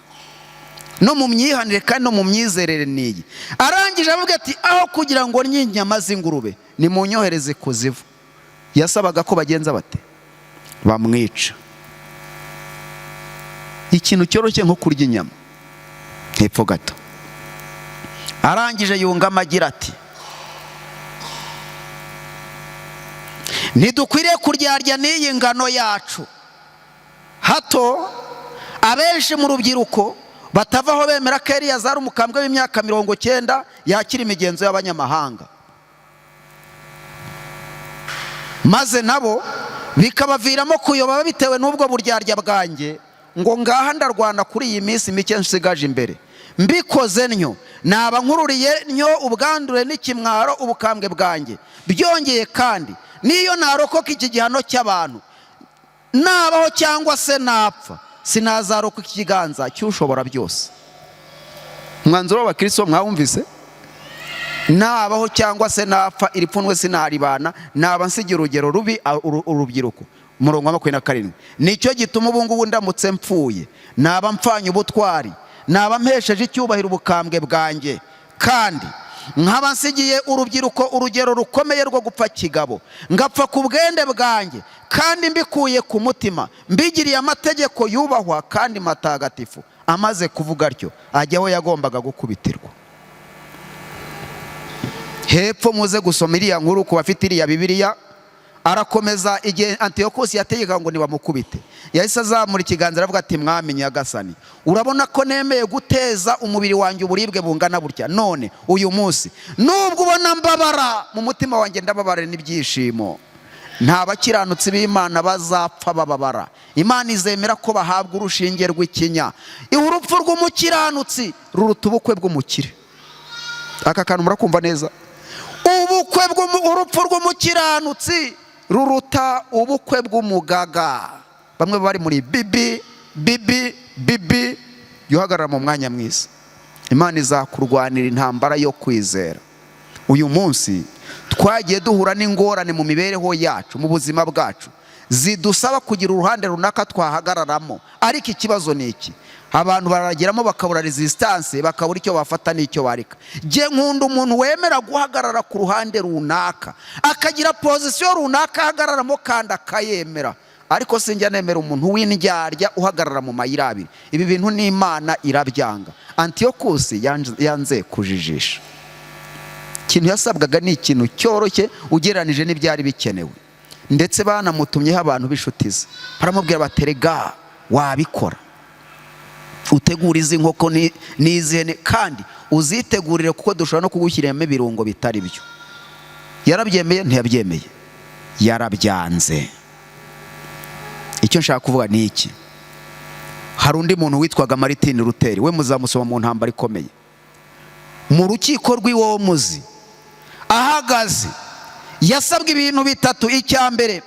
No mu myihanire kandi no mu myizerere niyi. Arangije avuga ati aho kugira ngo ndye inyama z'ingurube nimunyohereze kuzivu. Yasabaga ko bagenza bate? Bamwica. Ikintu cyoroshye nko kurya inyama, hepfo gato. Arangije yungama agira ati ntidukwiriye kuryarya n'iyi ngano yacu, hato abenshi mu rubyiruko batavaho bemera ko Eliyazari umukambwe w'imyaka 90 yakira imigenzo y'abanyamahanga, maze nabo bikabaviramo kuyoba bitewe n'ubwo buryarya bwanjye, ngo ngaha ndarwana kuri iyi minsi mike nsigaje imbere. Mbikoze ntyo naba nkururiye ntyo ubwandure n'ikimwaro ubukambwe bwanjye. Byongeye kandi niyo narokoka iki gihano cy'abantu, nabaho cyangwa se napfa, sinazarokoka ikiganza cy'ushobora byose. Umwanzuro w'abakristo mwawumvise? Nabaho cyangwa se napfa, iri pfunwe sinaribana, naba nsigira urugero rubi urubyiruko. Murongo wa 27. Nicyo gituma ubu ngubu ndamutse mpfuye, naba mpfanye ubutwari, naba mpesheje icyubahiro ubukambwe bwanjye, kandi nkaba nsigiye urubyiruko urugero rukomeye rwo gupfa kigabo, ngapfa ku bwende bwanjye kandi mbikuye ku mutima, mbigiriye amategeko yubahwa kandi matagatifu. Amaze kuvuga atyo ajyaho yagombaga gukubitirwa. Hepfo muze gusoma iriya nkuru ku bafite iriya Bibiliya. Arakomeza igihe Antiyokusi yategeka ngo nibamukubite, yahise azamura ikiganza aravuga ati mwami nyagasani, urabona ko nemeye guteza umubiri wanjye uburibwe bungana burya, none uyu munsi nubwo ubona mbabara mu mutima wanjye ndababare n'ibyishimo. Nta bakiranutsi b'Imana bazapfa bababara. Imana izemera ko bahabwa urushinge rw'ikinya. Urupfu rw'umukiranutsi ruruta ubukwe bw'umukire. Aka kantu murakumva neza? Urupfu rw'umukiranutsi ruruta ubukwe bw'umugaga. Bamwe bari muri bibi yuhagarara mu mwanya mwiza. Imana izakurwanira intambara yo kwizera. Uyu munsi twagiye duhura n'ingorane mu mibereho yacu, mu buzima bwacu, zidusaba kugira uruhande runaka twahagararamo. Ariko ikibazo ni iki? Abantu barageramo bakabura resistance, bakabura icyo bafata n'icyo barika. Je nkunda umuntu wemera guhagarara ku ruhande runaka, akagira position runaka ahagararamo kandi akayemera. Ariko sinjya nemera umuntu w'indyarya uhagarara mu mayira abiri. Ibi bintu n'Imana irabyanga. Antiyokusi yanze kujijisha. ikintu yasabwaga ni ikintu cyoroshye ugereranije n'ibyari bikenewe. Ndetse banamutumyeho abantu b'inshuti ze, baramubwira baterega wabikora, utegura izi nkoko n'izi hene kandi uzitegurire kuko dushobora no kugushyiriramo ibirungo bitari byo. Yarabyemeye ntiyabyemeye? Yarabyanze. Icyo nshaka kuvuga ni iki: hari undi muntu witwaga Martin Luther, we muzamusoma mu ntambara ikomeye. Mu rukiko rw'iwomuzi ahagaze yasabwe ibintu bitatu. Icya mbere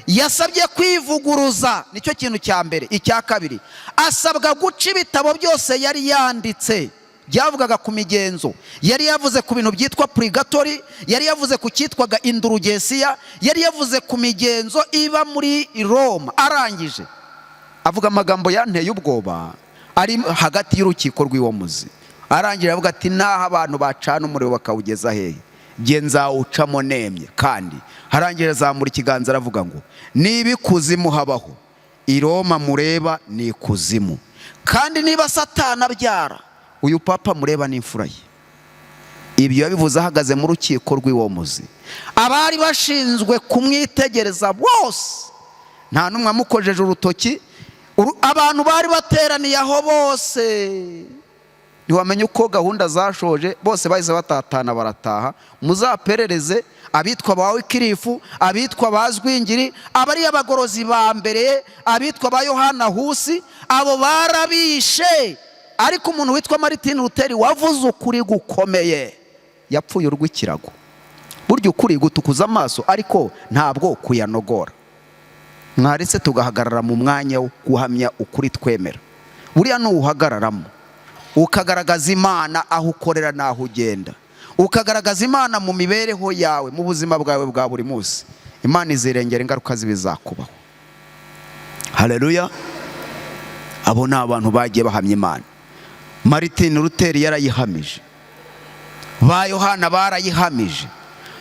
yasabye kwivuguruza, nicyo kintu cya mbere. Icya kabiri asabwa guca ibitabo byose yari yanditse byavugaga ku migenzo. Yari yavuze ku bintu byitwa purgatori, yari yavuze ku cyitwaga indurugesiya, yari yavuze ku migenzo iba muri Roma. Arangije avuga amagambo yanteye ubwoba ari hagati y'urukiko rw'iwomuzi. Arangije avuga ati naho abantu bacana umuriro bakawugeza hehe, jye nzawucamo nemye. Kandi harangije azamura ikiganza aravuga ngo niba ikuzimu habaho, i Roma mureba ni ikuzimu. Kandi niba Satani abyara, uyu papa mureba n'imfura ye. Ibyo yabivuze ahagaze mu rukiko rw'iwomuzi. Abari bashinzwe kumwitegereza bose nta n'umwe amukojeje urutoki. Abantu bari bateraniye aho bose ntiwamenye uko gahunda zashoje, bose bahise batatana barataha. Muzaperereze abitwa ba Wikirifu, abitwa ba Zwingiri, abari abagorozi ba mbere, abitwa ba Yohana Husi, abo barabishe. Ariko umuntu witwa Martin Luther wavuze ukuri gukomeye yapfuye urw'ikirago. Burya ukuri gutukuza amaso ariko ntabwo kuyanogora. Mwaretse tugahagarara mu mwanya wo guhamya ukuri twemera. Buriya n'uhagararamo ukagaragaza Imana aho ukorera n'aho ugenda, ukagaragaza Imana mu mibereho yawe, mu buzima bwawe bwa buri munsi, Imana izirengera ingaruka zibizakubaho. Haleluya. Abo ni abantu bagiye bahamya Imana. Martin Luther yarayihamije, ba Yohana barayihamije,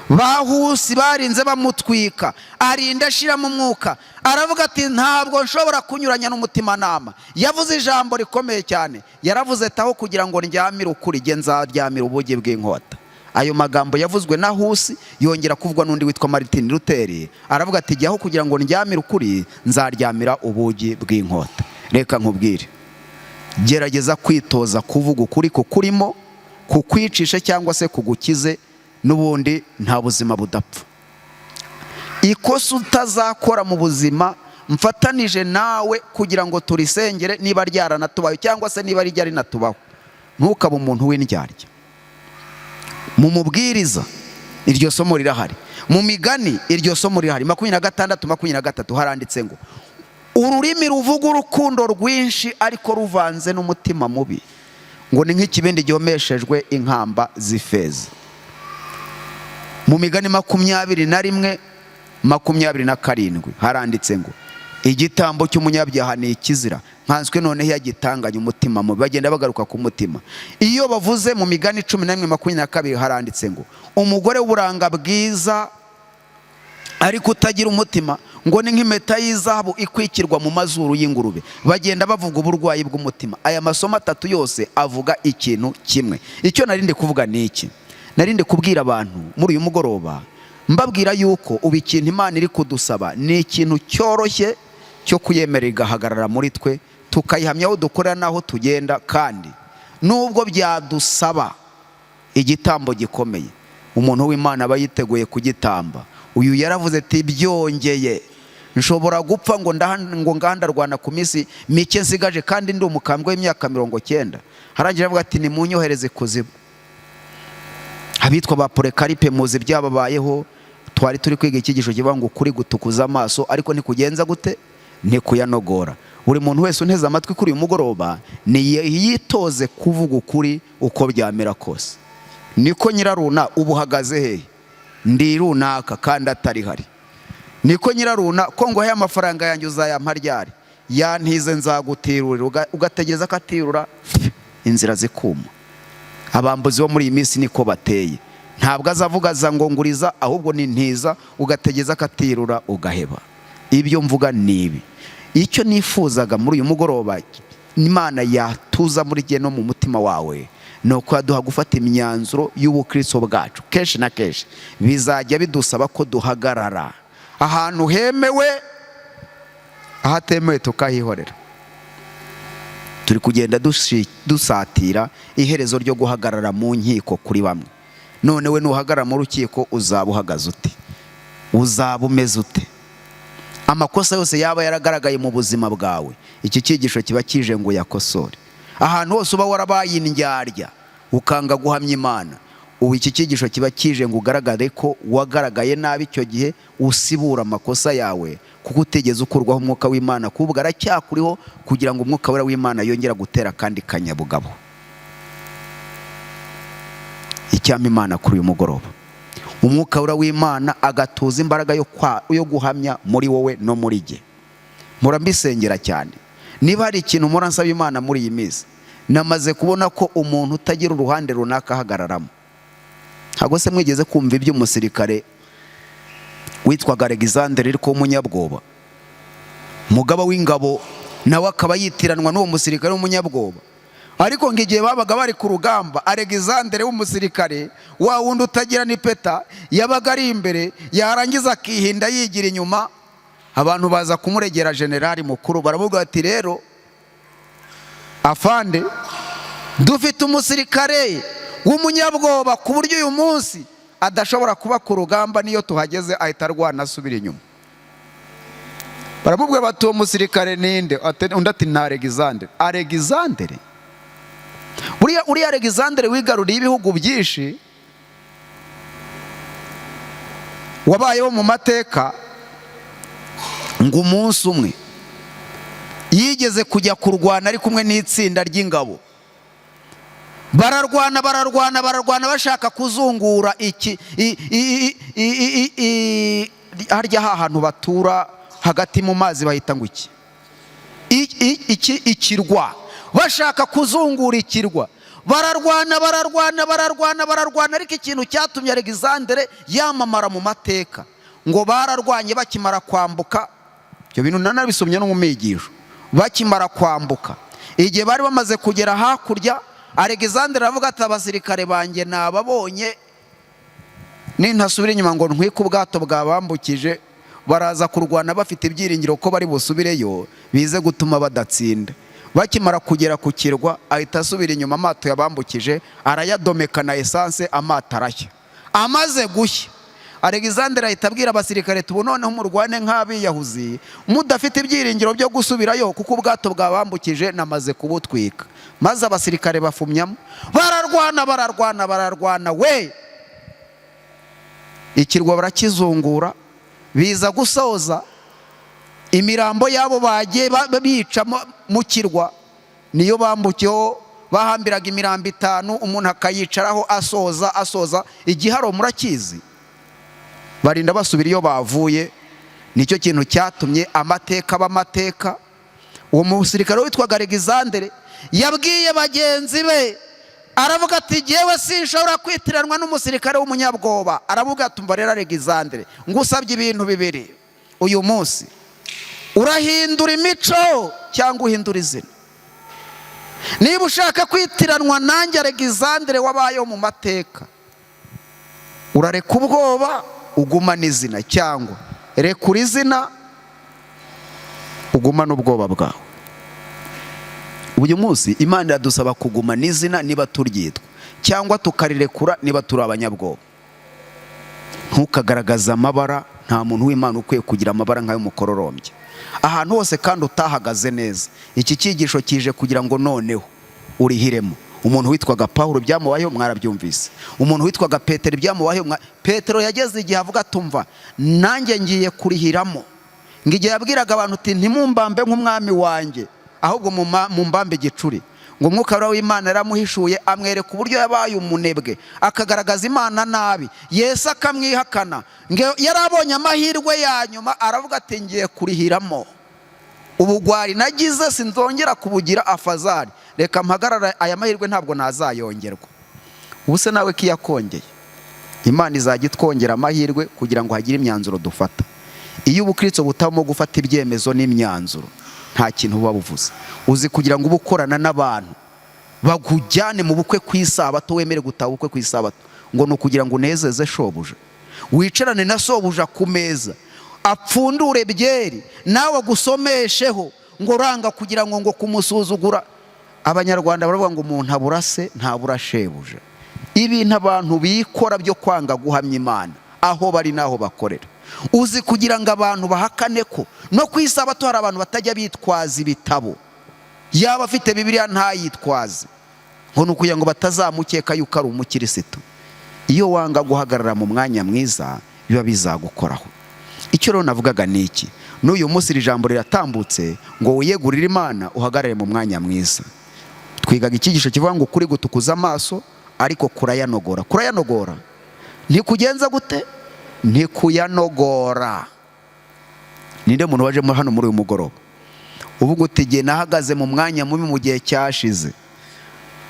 ba Husi barinze bamutwika, arinda ashiramo umwuka, aravuga ati ntabwo nshobora kunyuranya n'umutimanama. Yavuze ijambo rikomeye cyane, yaravuze taho kugira ngo ndyamire ukuri, jye nzaryamira ubugi bw'inkota. Ayo magambo yavuzwe na Husi yongera kuvugwa n'undi witwa Martin Luther, aravuga ati jyaho kugira ngo ndyamire ukuri, nzaryamira ubugi bw'inkota. Reka nkubwire, gerageza kwitoza kuvuga ukuri kukurimo, kukwicisha cyangwa se kugukize, n'ubundi nta buzima budapfa. Ikosa utazakora mu buzima mfatanije nawe kugira ngo turisengere, niba ryaranatubaho cyangwa se niba rijya rinatubaho, ntukabe umuntu w'indyarya. Mu mubwiriza iryo somo rirahari, mu migani iryo somo rirahari. 26:23 haranditse ngo ururimi ruvuga urukundo rwinshi ariko ruvanze n'umutima mubi, ngo ni nk'ikibindi gihomeshejwe inkamba z'ifeza. Mu migani 21:27 haranditse ngo igitambo cy'umunyabyaha ni ikizira, nkanswe noneho yagitanganye umutima mubi. Bagenda bagaruka ku mutima. Iyo bavuze mu migani 11:22 haranditse ngo umugore w'uburanga bwiza ariko utagira umutima, ngo ni nk'impeta y'izahabu ikwikirwa mu mazuru y'ingurube. Bagenda bavuga uburwayi bw'umutima. Aya masomo atatu yose avuga ikintu kimwe. Icyo narinde kuvuga ni iki: narinde kubwira abantu muri uyu mugoroba, mbabwira yuko ubu ikintu Imana iri kudusaba ni ikintu cyoroshye cyo kuyemerera igahagarara muri twe, tukayihamya aho dukorera n'aho tugenda. Kandi nubwo byadusaba igitambo gikomeye, umuntu w'Imana aba yiteguye kugitamba. Uyu yaravuze ati byongeye nshobora gupfa ngo ngandarwana ku minsi mike nsigaje, kandi ndi umukambwe w'imyaka 90. Harangira avuga ati nimunyohereze kuzimu. Abitwa ba Polycarpe muzi byababayeho. Twari turi kwiga ikigisho kivuga ngo kuri gutukuza amaso ariko nikugenza gute, nikuyanogora. Buri muntu wese unteze amatwi kuri uyu mugoroba ni yitoze kuvuga ukuri uko byamera kose. Niko nyiraruna ubuhagaze hehe, ndi runaka kandi atari hari. Niko nyiraruna ko ngo he amafaranga yanjye uzayampa ryari, yantize nzagutirurira, ugategereza akatirura inzira zikuma. Abambuzi bo muri iyi minsi niko bateye. Ntabwo azavuga ngo nguriza, ahubwo ni ntiza, ugategeza akatirura ugaheba. Ibyo mvuga nibi. Icyo nifuzaga muri uyu mugoroba Imana yatuza muri gihe no mu mutima wawe ni uko yaduha gufata imyanzuro y'ubukristo bwacu. Kenshi na kenshi bizajya bidusaba ko duhagarara ahantu hemewe, ahatemewe tukahihorera. Turi kugenda dusatira iherezo ryo guhagarara mu nkiko kuri bamwe. None we nuhagarara mu rukiko uzaba uhagaze ute? Uzaba umeze ute? Amakosa yose yaba yaragaragaye mu buzima bwawe, iki cyigisho kiba kije ngo yakosore. Ahantu hose uba warabaye indyarya ukanga guhamya Imana, ubu iki cyigisho kiba kije ngo ugaragare ko wagaragaye nabi icyo gihe, usibura amakosa yawe, kuko utegeze ukurwaho umwuka w'Imana, kubwo aracyakuriho kugira ngo umwuka w'Imana yongera gutera kandi kanyabugabo. Icyama Imana kuri uyu mugoroba, umwuka w'Imana agatuza imbaraga yo guhamya muri wowe no muri jye. Murambisengera cyane. Niba hari ikintu muransaba Imana muri iyi minsi, namaze kubona ko umuntu utagira uruhande runaka ahagararamo. Ntabwo se mwigeze kumva iby'umusirikare witwaga Alexandre ariko w'umunyabwoba, mugaba w'ingabo, nawe akaba yitiranwa n'uwo musirikare w'umunyabwoba. Ariko ngigiye babaga bari ku rugamba, Alexandre w'umusirikare wa wundi utagira n'ipeta yabaga ari imbere, yarangiza akihinda yigira inyuma, abantu baza kumuregera generali mukuru, baravuga ati rero afande, dufite umusirikare w'umunyabwoba ku buryo uyu munsi adashobora kuba ku rugamba, niyo tuhageze ahita arwana asubira inyuma. Baramubwira bati uwo musirikare ninde? Undi ati ni Alexandre. Alexandre? Uriya Alexandre wigaruriye ibihugu byinshi, wabayeho mu mateka, ngo umunsi umwe yigeze kujya kurwana ari kumwe n'itsinda ry'ingabo. Bararwana bashaka kuzungura harya hahantu batura hagati mu mazi bahita ngo ikirwa. Bashaka kuzungura ikirwa, bararwana, ariko ikintu cyatumye Alexandre yamamara mu mateka, ngo bararwanye bakimara kwambuka. Ibyo bintu nanabisomye no mu migisho. Bakimara kwambuka, igihe bari bamaze kugera hakurya, Alexandre aravuga ati abasirikare banjye nababonye, nintasubira inyuma ngo ntwike ubwato bwabambukije, baraza kurwana bafite ibyiringiro ko bari busubireyo bize gutuma badatsinda. Bakimara kugera ku kirwa, ahita asubira inyuma, amato yabambukije arayadomeka na esanse, amato arashya. Amaze gushya, Alexandre ahita abwira abasirikare, tubu noneho murwane nk'abiyahuzi, mudafite ibyiringiro byo gusubirayo, kuko ubwato bwabambukije namaze kubutwika. Maze abasirikare bafumyamo, bararwana we, ikirwa barakizungura, biza gusoza imirambo yabo bagiye bica mu kirwa, niyo bambukiyeho. Bahambiraga imirambo 5, umuntu akayicaraho asoza igiharo. Murakizi, barinda basubira iyo bavuye. Nicyo kintu cyatumye amateka b'amateka. Uwo musirikare witwaga Alexandre yabwiye bagenzi be, aravuga ati jewe sinshobora kwitiranwa n'umusirikare w'umunyabwoba. Aravuga ati umva rero Alexandre, ngusabye ibintu bibiri uyu munsi, urahindura imico cyangwa uhindura izina. Niba ushaka kwitiranwa nanjye Alexandre wabayeho mu mateka, urareka ubwoba ugumana izina, cyangwa rekura izina ugumana ubwoba bwawe. Uyu munsi Imana iradusaba kugumana izina niba turyitwa, cyangwa tukarirekura niba turi abanyabwoba. Ntukagaragaza amabara. Nta muntu w'Imana ukwiye kugira amabara nk'ay'umukororombya ahantu hose kandi utahagaze neza. Iki cyigisho kije kugira ngo noneho urihiremo. Umuntu witwaga Pawulo byamubayeho, mwarabyumvise. Umuntu witwaga Petero byamubayeho. Petero yageze igihe avuga atumva, nanjye ngiye kurihiramo. Ngiye yabwiraga abantu uti ntimumbambe nk'umwami wanjye, ahubwo mu mbambe gicuri. Ngo umwuka w'Imana yaramuhishuye, amwereka uburyo yabaye umunebwe, akagaragaza Imana nabi. Yesu akamwihakana. Yarabonye amahirwe ya nyuma, aravuga ati ngiye kurihiramo. Ubugwari nagize sinzongera kubugira afazari, reka mpagarara, aya mahirwe ntabwo nazayongerwa. Ubuse nawe kiyakongeye, Imana izajya itwongera amahirwe kugira ngo hagire imyanzuro dufata. Iyo ubukristo butamo gufata ibyemezo n'imyanzuro, nta kintu buba buvuze. Uzi kugira ngo ubukorana n'abantu bakujyane mu bukwe ku isabato, wemere gutaha ubukwe ku isabato, ngo ni ukugira ngo unezeze shobuja. Wicarane na sobuja ku meza, apfundure byeri, nawe agusomesheho, ngo uranga kugira ngo kumusuzugura. Abanyarwanda baravuga ngo umuntu abura se ntabura shebuja. Ibintu abantu bikora byo kwanga guhamya Imana aho bari naho bakorera, uzi kugira ngo abantu bahakane ko no ku isabato hari abantu batajya bitwaza ibitabo, yaba afite Bibiliya ntayitwaze, ngo ni ukugira ngo batazamukeka yuko ari umukirisitu. Iyo wanga guhagarara mu mwanya mwiza biba bizagukoraho. Icyo rero navugaga ni iki, n'uyu munsi iri jambo riratambutse ngo wiyegurire Imana uhagarare mu mwanya mwiza. Twigaga icyigisho kivuga ngo kuri gutukuza amaso ariko kurayanogora. Kurayanogora ntikugenza gute? Ntikuyanogora. Ninde muntu waje hano muri uyu mugoroba uvuga uti jye nahagaze mu mwanya mubi mu gihe cyashize,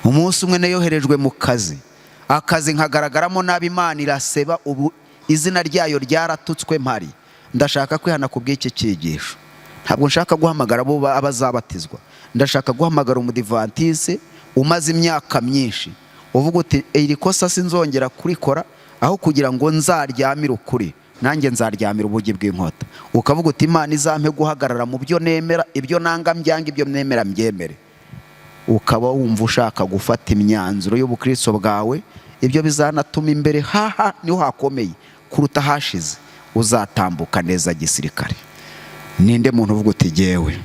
umunsi umwe nayoherejwe mu kazi, akazi nkagaragaramo nabi, Imana iraseba, ubu izina ryayo ryaratutswe mpari, ndashaka kwihana ku bw'iki cyigisho. Ntabwo nshaka guhamagara abo abazabatizwa, ndashaka guhamagara umudivantise umaze imyaka myinshi uvuga uti iri kosa sinzongera kurikora, aho kugira ngo nzaryamire ukuri nanjye nzaryamira ubugi bw'inkota. Ukavuga uti Imana izampe guhagarara mu byo nemera, ibyo nanga mbyange, ibyo nemera mbyemere. Ukaba wumva ushaka gufata imyanzuro y'ubukristo bwawe, ibyo bizanatuma imbere haha niho hakomeye kuruta hashize, uzatambuka neza gisirikare. Ninde muntu uvuga uti jyewe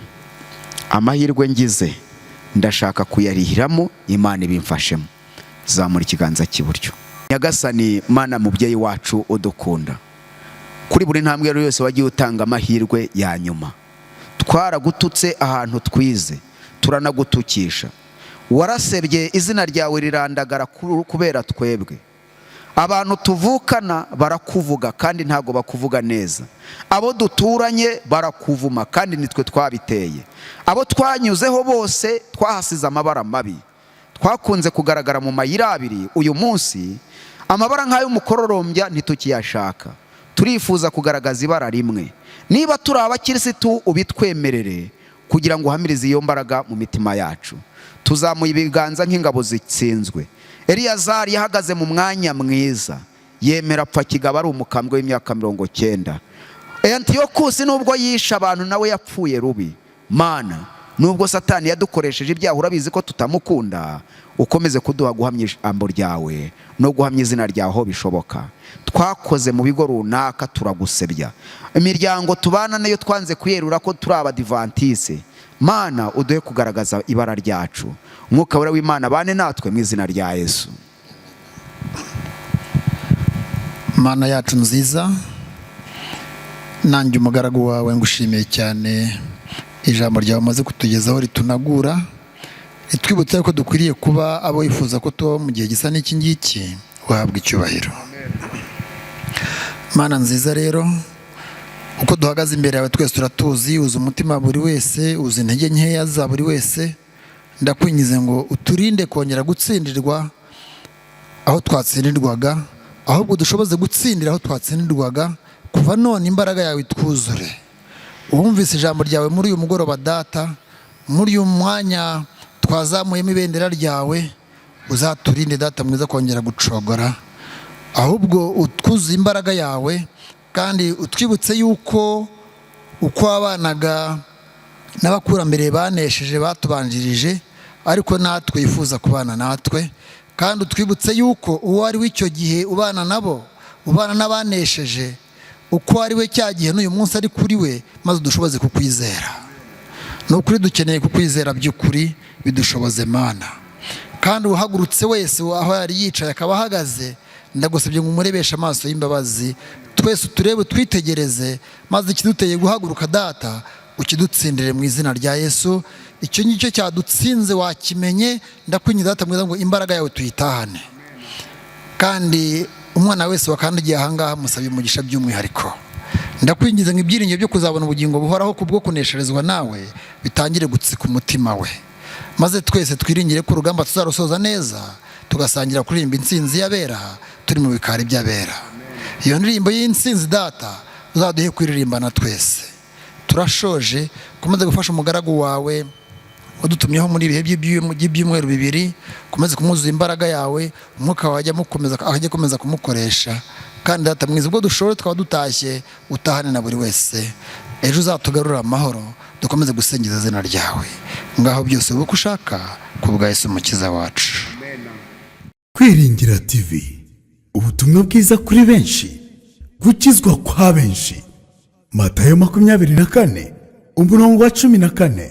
amahirwe ngize ndashaka kuyarihiramo, Imana ibimfashemo? Zamura ikiganza cy'iburyo. Nyagasani Mana mubyeyi wacu udukunda, kuri buri ntambwe yose wagiye utanga amahirwe ya nyuma. Twaragututse ahantu twize, turanagutukisha, warasebye, izina ryawe rirandagara kubera twebwe. Abantu tuvukana barakuvuga kandi ntago bakuvuga neza, abo duturanye barakuvuma kandi nitwe twabiteye, abo twanyuzeho bose twahasize amabara mabi. Twakunze kugaragara mu mayira abiri, uyu munsi amabara nk'ay'umukororombya ntitukiyashaka, turifuza kugaragaza ibara rimwe. Niba turi abakirisitu ubitwemerere kugira ngo uhamirize iyo mbaraga mu mitima yacu. Tuzamuye ibiganza nk'ingabo zitsinzwe. Eliyazari yahagaze mu mwanya mwiza, yemera apfa kigaba ari umukambwe w'imyaka 90. Antiyokusi nubwo yisha abantu nawe yapfuye rubi. Mana, nubwo Satani yadukoresheje ibyaha urabizi ko tutamukunda, ukomeze kuduha guhamya ijambo ryawe no guhamya izina ryawe aho bishoboka. Twakoze mu bigo runaka turagusebya, imiryango tubana nayo twanze kuyerura ko turi abadivantise. Mana, uduhe kugaragaza ibara ryacu. Mwuka wera w'Imana bane natwe mu izina rya Yesu. Mana yacu nziza, nanjye umugaragu wawe ngushimiye cyane ijambo ryawe umaze kutugezaho ritunagura, ritwibutsa ko dukwiriye kuba abo wifuza ko tubaho mu gihe gisa n'iki ngiki. Uhabwe icyubahiro. Mana nziza rero, uko duhagaze imbere yawe twese turatuzi, uzi umutima buri wese, uzi intege nkeya za buri wese. Ndakwingize ngo uturinde kongera gutsindirwa aho twatsindirwaga, ahubwo dushoboze gutsindira aho twatsindirwaga. Kuva none imbaraga yawe twuzure. Uwumvise ijambo ryawe muri uyu mugoroba Data, muri uyu mwanya twazamuyemo ibendera ryawe, uzaturinde Data mwiza kongera gucogora, ahubwo utwuze imbaraga yawe. Kandi utwibutse yuko uko abanaga n'abakurambere banesheje batubanjirije, ariko natwe yifuza kubana natwe. Kandi utwibutse yuko uwo ari w'icyo gihe ubana nabo, ubana n'abanesheje, uko ari we cya gihe n'uyu munsi ari kuri we, maze dushoboze kukwizera. Ni ukuri dukeneye kukwizera by'ukuri, bidushoboze Mana. Kandi uhagurutse wese aho yari yicaye akaba ahagaze, ndagusabye ngo umurebeshe amaso y'imbabazi, twese turebe twitegereze, maze ikiduteye guhaguruka Data ukidutsindire mu izina rya Yesu. Icyo ngicyo cyadutsinze wakimenye, ndakwinginze Data mwiza ngo imbaraga yawe tuyitahane. Kandi umwana wese wakandagiye ahangaha musabye umugisha by'umwihariko. Ndakwinginze ngo ibyiringiro byo kuzabona ubugingo buhoraho kubwo kunesherezwa nawe bitangire gutsika umutima we, maze twese twiringire ko urugamba tuzarusoza neza, tugasangira kuririmba intsinzi y'abera turi mu bikari by'abera. Iyo ndirimbo y'intsinzi Data uzaduhe kuririmbana twese. Turashoje, kumaze gufasha umugaragu wawe wadutumyeho muri ibihe by'ibyumweru bibiri, ukomeze kumwuzuza imbaraga yawe, umwuka wawe ajya akomeza kumukoresha. Kandi data mwiza, ubwo dushobora tukaba dutashye, utahane na buri wese. Ejo uzatugarurira amahoro, dukomeze gusingiza izina ryawe. Ngaho byose uko ushaka, ku bwa Yesu umukiza wacu. Kwiringira TV, ubutumwa bwiza kuri benshi, gukizwa kwa benshi. Matayo 24 umurongo wa 14.